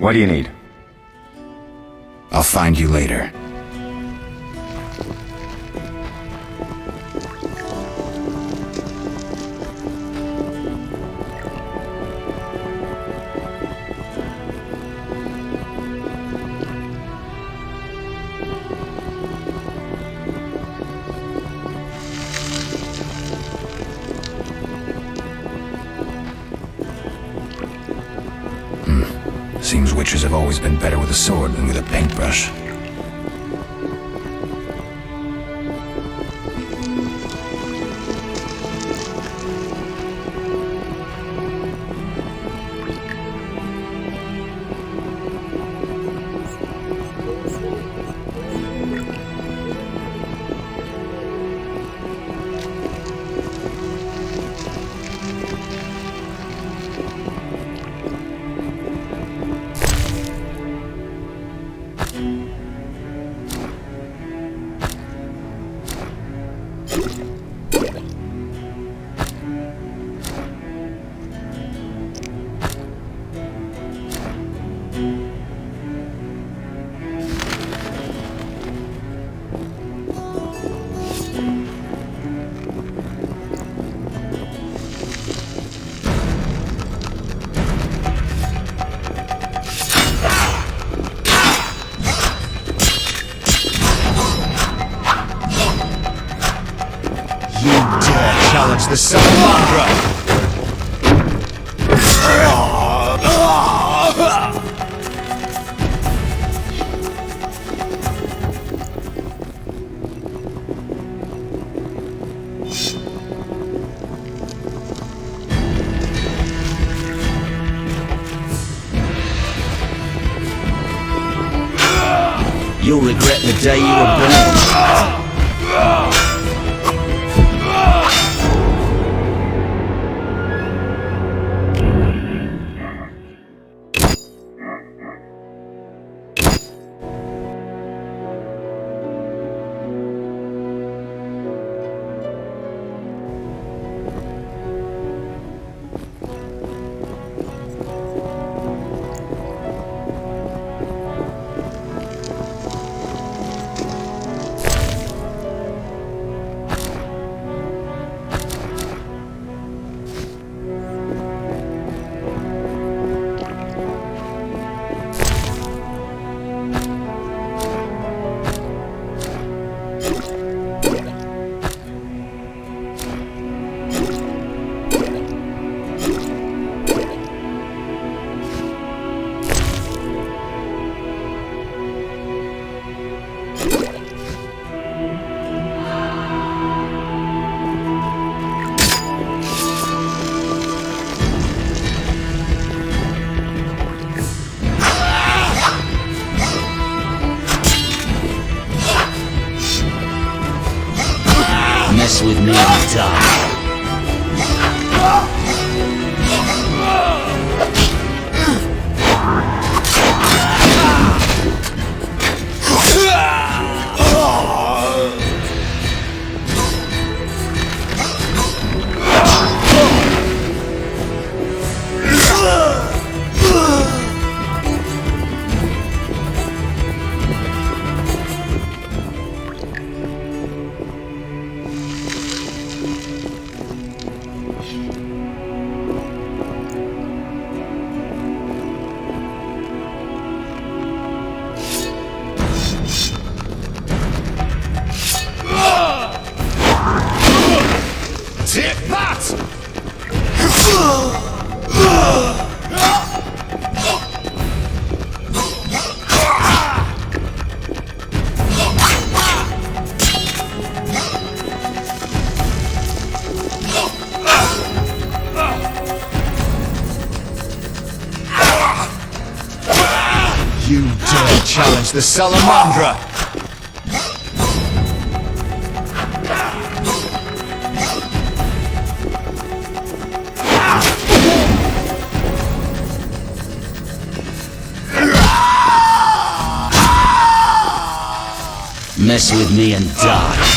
What do you need? I'll find you later. Seems witches have always been better with a sword than with a paintbrush. Challenge the Salamandra! You'll regret the day you were born. Mess with me and die. Take that! You dare challenge the Salamandra! Mess with me and die.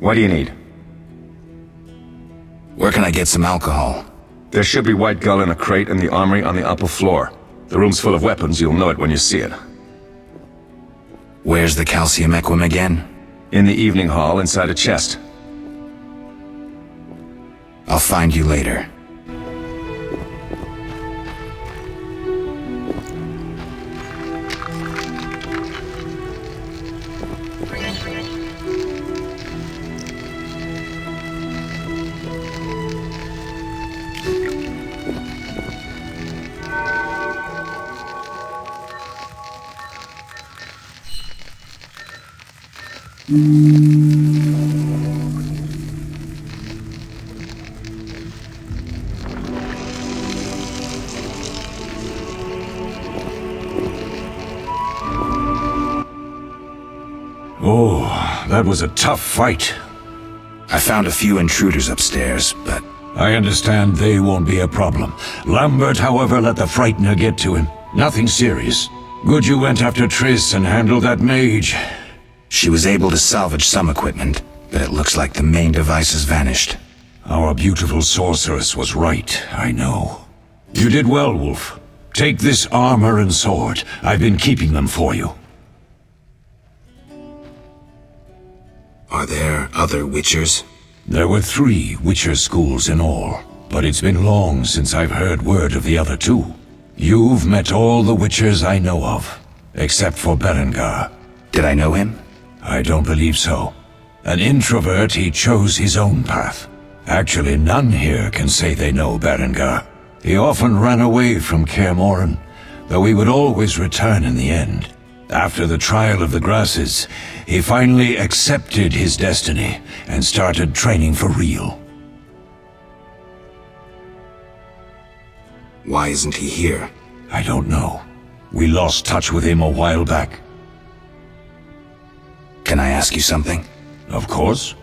What do you need? Where can I get some alcohol? There should be White Gull in a crate in the armory on the upper floor. The room's full of weapons, you'll know it when you see it. Where's the calcium equum again? In the evening hall inside a chest. I'll find you later. Oh, that was a tough fight. I found a few intruders upstairs, but... I understand they won't be a problem. Lambert, however, let the Frightener get to him. Nothing serious. Good you went after Triss and handled that mage. She was able to salvage some equipment, but it looks like the main device has vanished. Our beautiful sorceress was right, I know. You did well, Wolf. Take this armor and sword. I've been keeping them for you. Are there other Witchers? There were 3 Witcher schools in all, but it's been long since I've heard word of the other 2. You've met all the Witchers I know of, except for Berengar. Did I know him? I don't believe so. An introvert, he chose his own path. Actually, none here can say they know Berengar. He often ran away from Kaer Morhen, though he would always return in the end. After the trial of the grasses, he finally accepted his destiny and started training for real. Why isn't he here? I don't know. We lost touch with him a while back. Can I ask you something? Of course.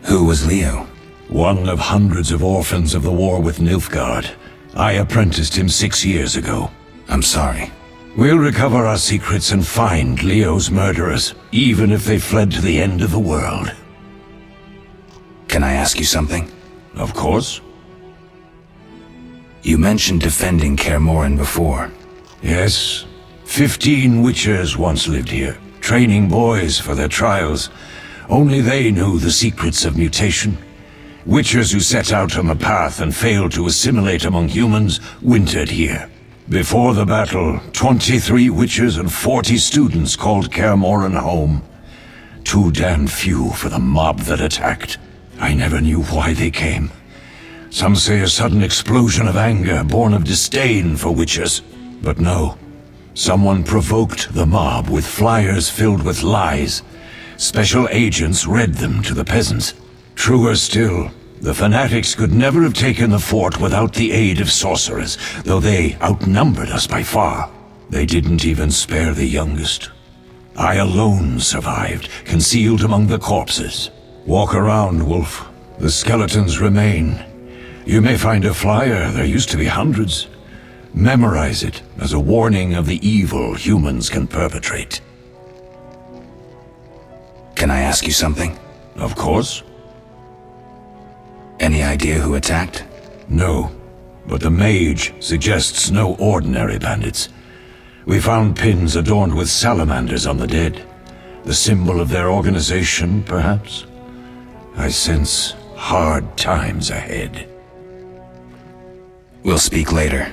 Who was Leo? One of hundreds of orphans of the war with Nilfgaard. I apprenticed him 6 years ago. I'm sorry. We'll recover our secrets and find Leo's murderers, even if they fled to the end of the world. Can I ask you something? Of course. You mentioned defending Kaer Morhen before. Yes. 15 Witchers once lived here, training boys for their trials. Only they knew the secrets of mutation. Witchers who set out on the path and failed to assimilate among humans wintered here. Before the battle, 23 Witchers and 40 students called Kaer Morhen home. Too damn few for the mob that attacked. I never knew why they came. Some say a sudden explosion of anger born of disdain for Witchers. But no. Someone provoked the mob with flyers filled with lies. Special agents read them to the peasants. Truer still, the fanatics could never have taken the fort without the aid of sorcerers, though they outnumbered us by far. They didn't even spare the youngest. I alone survived, concealed among the corpses. Walk around, Wolf. The skeletons remain. You may find a flyer, there used to be hundreds. Memorize it as a warning of the evil humans can perpetrate. Can I ask you something? Of course. Any idea who attacked? No, but the mage suggests no ordinary bandits. We found pins adorned with salamanders on the dead. The symbol of their organization, perhaps? I sense hard times ahead. We'll speak later.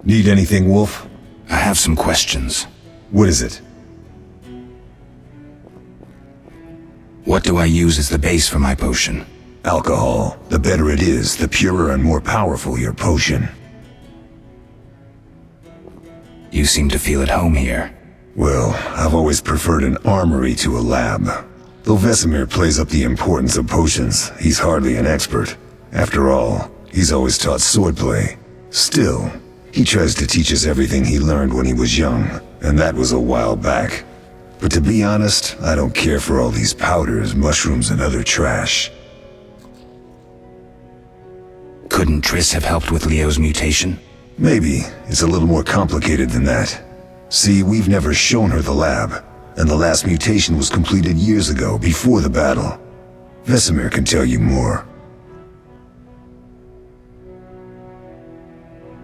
Need anything, Wolf? I have some questions. What is it? What do I use as the base for my potion? Alcohol. The better it is, the purer and more powerful your potion. You seem to feel at home here. Well, I've always preferred an armory to a lab. Though Vesemir plays up the importance of potions, he's hardly an expert. After all, he's always taught swordplay. Still, He tries to teach us everything he learned when he was young, and that was a while back. But to be honest, I don't care for all these powders, mushrooms, and other trash. Couldn't Triss have helped with Leo's mutation? Maybe. It's a little more complicated than that. See, we've never shown her the lab, and the last mutation was completed years ago, before the battle. Vesemir can tell you more.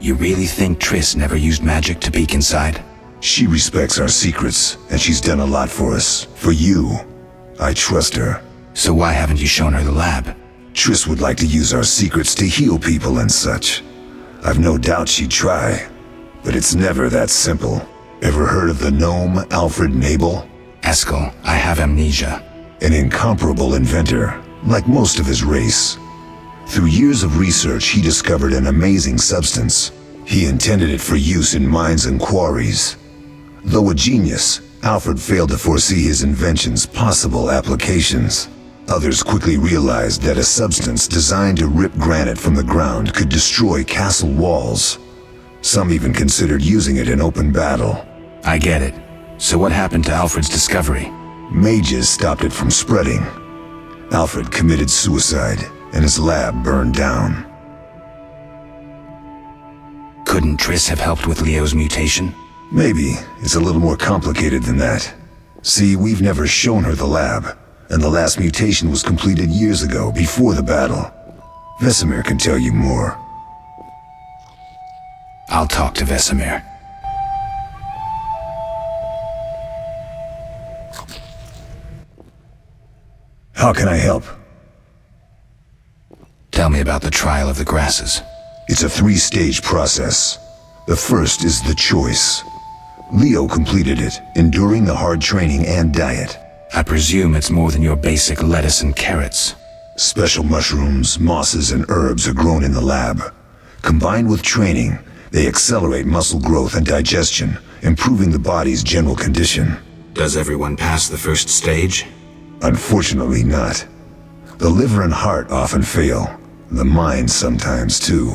You really think Triss never used magic to peek inside? She respects our secrets, and she's done a lot for us. For you. I trust her. So why haven't you shown her the lab? Triss would like to use our secrets to heal people and such. I've no doubt she'd try, but it's never that simple. Ever heard of the gnome Alfred Nabel? Eskel, I have amnesia. An incomparable inventor, like most of his race. Through years of research, he discovered an amazing substance. He intended it for use in mines and quarries. Though a genius, Alfred failed to foresee his invention's possible applications. Others quickly realized that a substance designed to rip granite from the ground could destroy castle walls. Some even considered using it in open battle. I get it. So what happened to Alfred's discovery? Mages stopped it from spreading. Alfred committed suicide, and his lab burned down. Couldn't Triss have helped with Leo's mutation? Maybe. It's a little more complicated than that. See, we've never shown her the lab, and the last mutation was completed years ago, before the battle. Vesemir can tell you more. I'll talk to Vesemir. How can I help? Tell me about the trial of the grasses. It's a 3-stage process. The first is the choice. Leo completed it, enduring the hard training and diet. I presume it's more than your basic lettuce and carrots. Special mushrooms, mosses, and herbs are grown in the lab. Combined with training, they accelerate muscle growth and digestion, improving the body's general condition. Does everyone pass the first stage? Unfortunately not. The liver and heart often fail, the mind sometimes too,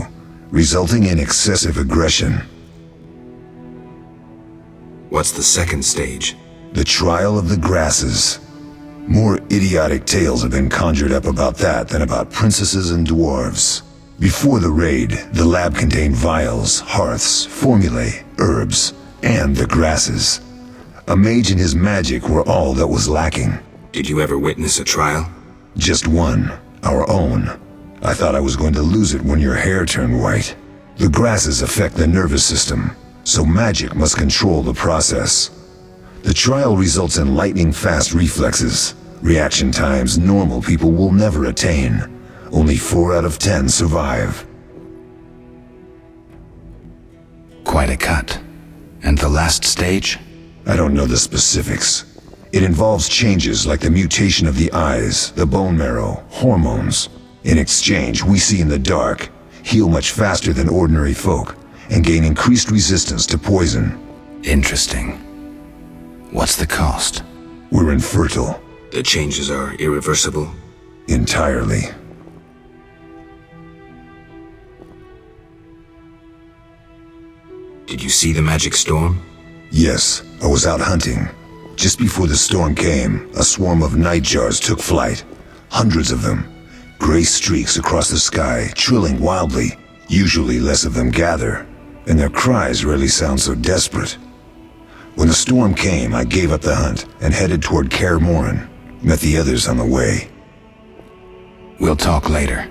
resulting in excessive aggression. What's the second stage? The trial of the grasses. More idiotic tales have been conjured up about that than about princesses and dwarves. Before the raid, the lab contained vials, hearths, formulae, herbs, and the grasses. A mage and his magic were all that was lacking. Did you ever witness a trial? Just one, our own. I thought I was going to lose it when your hair turned white. The grasses affect the nervous system, so magic must control the process. The trial results in lightning-fast reflexes, reaction times normal people will never attain. Only 4 out of 10 survive. Quite a cut. And the last stage? I don't know the specifics. It involves changes like the mutation of the eyes, the bone marrow, hormones. In exchange, we see in the dark, heal much faster than ordinary folk, and gain increased resistance to poison. Interesting. What's the cost? We're infertile. The changes are irreversible? Entirely. Did you see the magic storm? Yes, I was out hunting. Just before the storm came, a swarm of nightjars took flight. Hundreds of them. Gray streaks across the sky, trilling wildly. Usually less of them gather, and their cries rarely sound so desperate. When the storm came, I gave up the hunt and headed toward Kaer Morhen. Met the others on the way. We'll talk later.